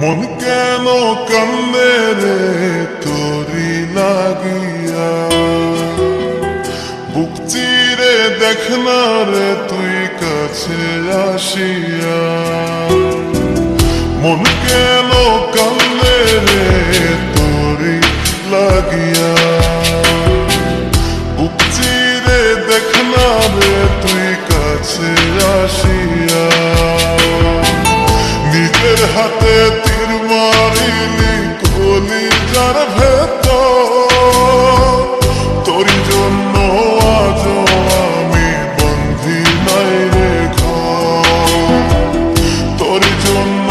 মন কেন কান্দে রে তোরি লাগিয়া, বুক চিরে দেখ না রে তুই কাছে আসিয়া। মন কেন কান্দে রে তোরি লাগিয়া, বুক চিরে দেখ না রে তুই কাছে আসিয়া। নিজের হাতে তীর মারিলি কলিজার ভেতর, তোর জন্য আজ আমি বন্ধি নাই রে ঘর, তোর জন্য